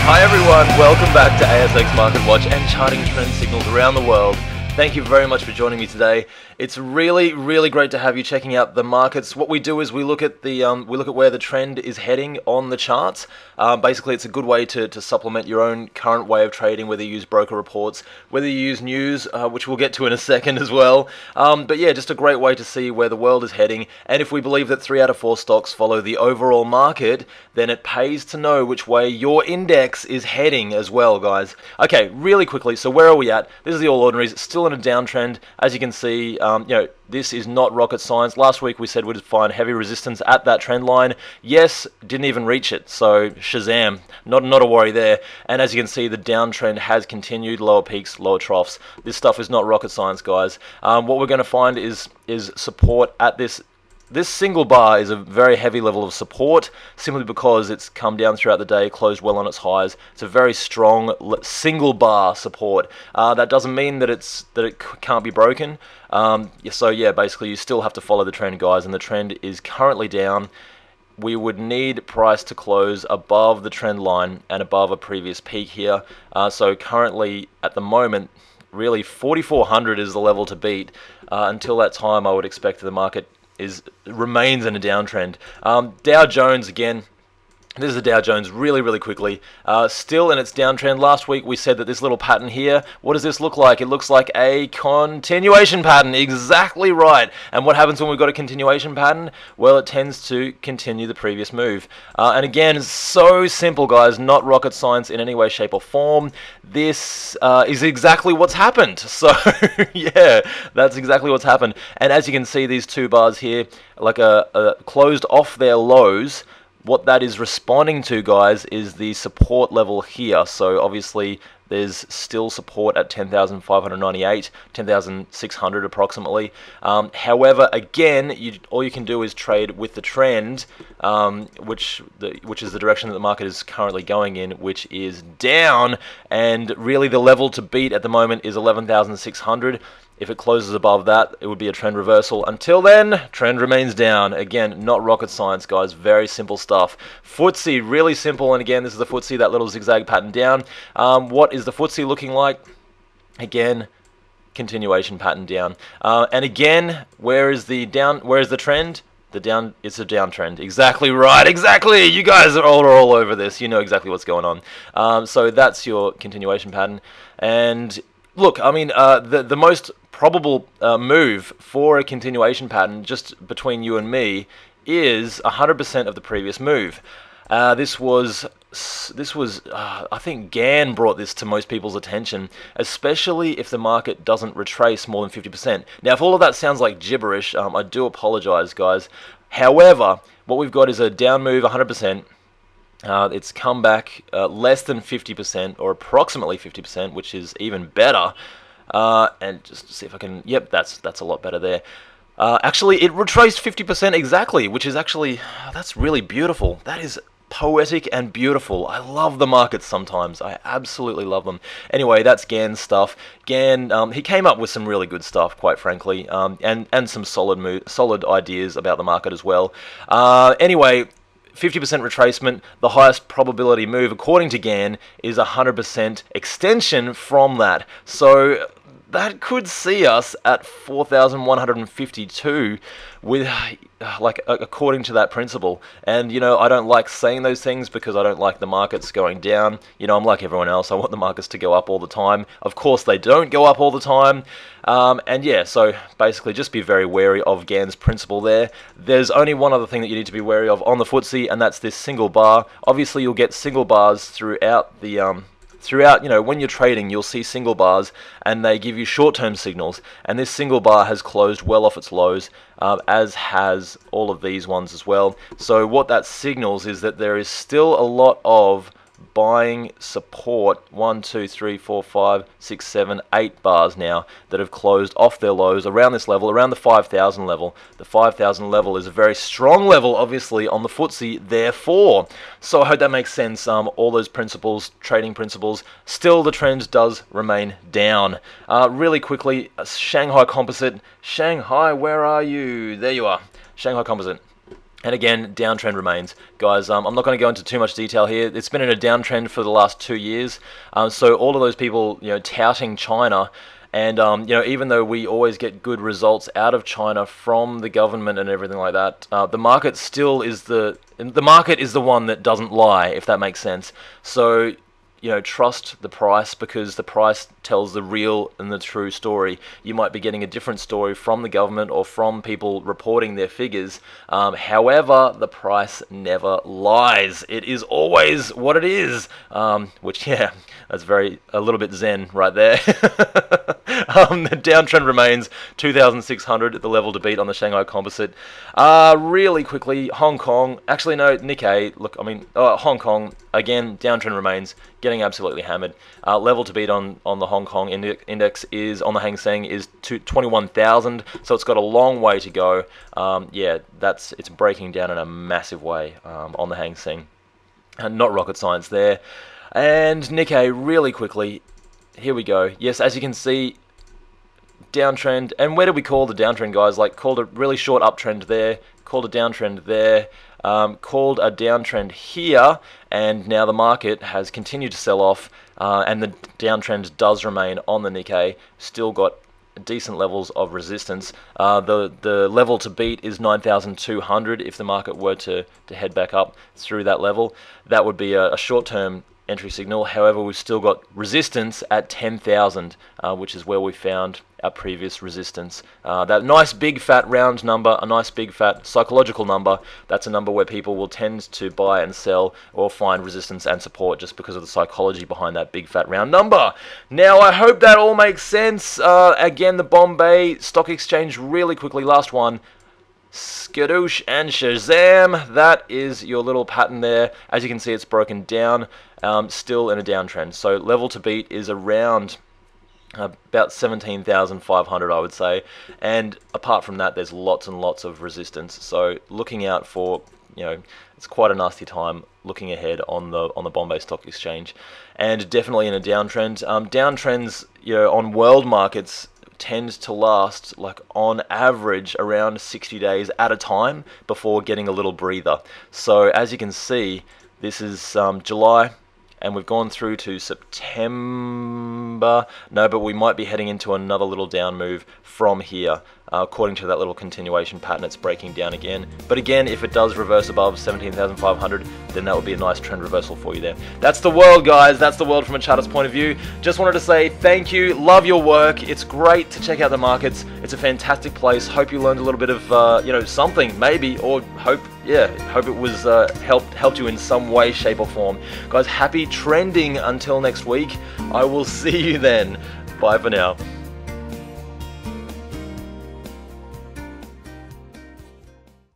Hi everyone, welcome back to ASX Market Watch and charting trend signals around the world. Thank you very much for joining me today. It's really great to have you checking out the markets. What we do is we look at where the trend is heading on the charts. Basically, it's a good way to supplement your own current way of trading, whether you use broker reports, whether you use news, which we'll get to in a second as well. But yeah, just a great way to see where the world is heading. And if we believe that 3 out of 4 stocks follow the overall market, then it pays to know which way your index is heading as well, guys. Okay, really quickly, so where are we at? This is the All Ordinaries, still in a downtrend. As you can see, this is not rocket science. Last week we said we'd find heavy resistance at that trend line. Yes, didn't even reach it, so Shazam, not a worry there. And as you can see, the downtrend has continued, lower peaks, lower troughs. This stuff is not rocket science, guys. What we're going to find is support at this single bar is a very heavy level of support, simply because it's come down throughout the day, closed well on its highs. It's a very strong single bar support. That doesn't mean that it can't be broken. So yeah, basically you still have to follow the trend, guys, and the trend is currently down. We would need price to close above the trend line and above a previous peak here. So currently, at the moment, really 4,400 is the level to beat. Until that time, I would expect the market remains in a downtrend. Dow Jones, again, this is the Dow Jones really quickly. Still in its downtrend. Last week we said that this little pattern here, what does this look like? It looks like a continuation pattern. Exactly right. And what happens when we've got a continuation pattern? Well, it tends to continue the previous move. And again, it's so simple, guys. Not rocket science in any way, shape, or form. This is exactly what's happened. So yeah, that's exactly what's happened. And as you can see, these two bars here, like closed off their lows. What that is responding to, guys, is the support level here. So obviously there's still support at 10,598, 10,600 approximately. However, again, all you can do is trade with the trend, which is the direction that the market is currently going in, which is down. And really the level to beat at the moment is 11,600. If it closes above that, it would be a trend reversal. Until then, trend remains down. Again, not rocket science, guys. Very simple stuff. FTSE, really simple. And again, this is the FTSE, that little zigzag pattern down. What is the FTSE looking like? Again, continuation pattern down. And again, where is the trend? It's a downtrend. Exactly right. Exactly. You guys are all over this. You know exactly what's going on. So that's your continuation pattern. And look, I mean, the most probable move for a continuation pattern, just between you and me, is 100% of the previous move. This was I think Gann brought this to most people's attention, especially if the market doesn't retrace more than 50%. Now, if all of that sounds like gibberish, I do apologize, guys. However, what we've got is a down move, 100%. It's come back less than 50%, or approximately 50%, which is even better. And just to see if I can, yep, that's a lot better there. Actually, it retraced 50% exactly, which is actually, that's really beautiful. That is poetic and beautiful. I love the markets sometimes. I absolutely love them. Anyway, that's Gann's stuff. Gann, he came up with some really good stuff, quite frankly, and some solid ideas about the market as well. Anyway, 50% retracement, the highest probability move, according to Gann, is 100% extension from that. So that could see us at 4,152 with, according to that principle. And, I don't like saying those things because I don't like the markets going down. I'm like everyone else. I want the markets to go up all the time. Of course, they don't go up all the time. And yeah, so basically just be very wary of Gann's principle there. There's only one other thing that you need to be wary of on the FTSE, and that's this single bar. Obviously, you'll get single bars throughout the when you're trading, you'll see single bars, and they give you short-term signals. And this single bar has closed well off its lows, as has all of these ones as well. So what that signals is that there is still a lot of buying support. 1, 2, 3, 4, 5, 6, 7, 8 bars now that have closed off their lows around this level, around the 5,000 level. The 5,000 level is a very strong level, obviously, on the FTSE, therefore. So I hope that makes sense. All those principles, trading principles, still the trend does remain down. Really quickly, Shanghai Composite. Shanghai, where are you? There you are. Shanghai Composite. And again, downtrend remains. Guys, I'm not going to go into too much detail here. It's been in a downtrend for the last 2 years. So all of those people, touting China, and even though we always get good results out of China from the government and everything like that, the market still is the market is the one that doesn't lie, if that makes sense. So trust the price, because the price tells the real and the true story. You might be getting a different story from the government or from people reporting their figures. However, the price never lies. It is always what it is. Which, yeah, that's a little bit zen right there. The downtrend remains 2,600 at the level to beat on the Shanghai Composite. Really quickly, Hong Kong. Actually, no, Nikkei. Look, Hong Kong, again, downtrend remains, getting absolutely hammered. Level to beat on the Hong Kong index is, on the Hang Seng, is 21,000, so it's got a long way to go. Yeah, it's breaking down in a massive way on the Hang Seng. Not rocket science there. And Nikkei, really quickly, here we go. Yes, as you can see, downtrend. And where did we call the downtrend, guys? Like, called a really short uptrend there, called a downtrend there, called a downtrend here, and now the market has continued to sell off, and the downtrend does remain on the Nikkei. Still got decent levels of resistance. The level to beat is 9,200. If the market were to head back up through that level, that would be a short-term entry signal. However, we've still got resistance at 10,000, which is where we found our previous resistance. That nice big fat round number, a nice big fat psychological number, that's a number where people will tend to buy and sell or find resistance and support just because of the psychology behind that big fat round number. Now, I hope that all makes sense. Again, the Bombay Stock Exchange, really quickly, last one. Skadoosh and Shazam, that is your little pattern there. As you can see, it's broken down, still in a downtrend. So level to beat is around about 17,500, I would say. And apart from that, there's lots and lots of resistance. So looking out for, it's quite a nasty time looking ahead on the Bombay Stock Exchange, and definitely in a downtrend. Downtrends, on world markets tend to last, like, on average around 60 days at a time before getting a little breather. So as you can see, this is July, and we've gone through to September. No, but we might be heading into another little down move from here. According to that little continuation pattern, it's breaking down again. But again, if it does reverse above 17,500, then that would be a nice trend reversal for you there. That's the world, guys. That's the world from a chartist point of view. Just wanted to say thank you. Love your work. It's great to check out the markets. It's a fantastic place. Hope you learned a little bit of, something maybe, or hope it was helped you in some way, shape, or form. Guys, happy trending until next week. I will see you then. Bye for now.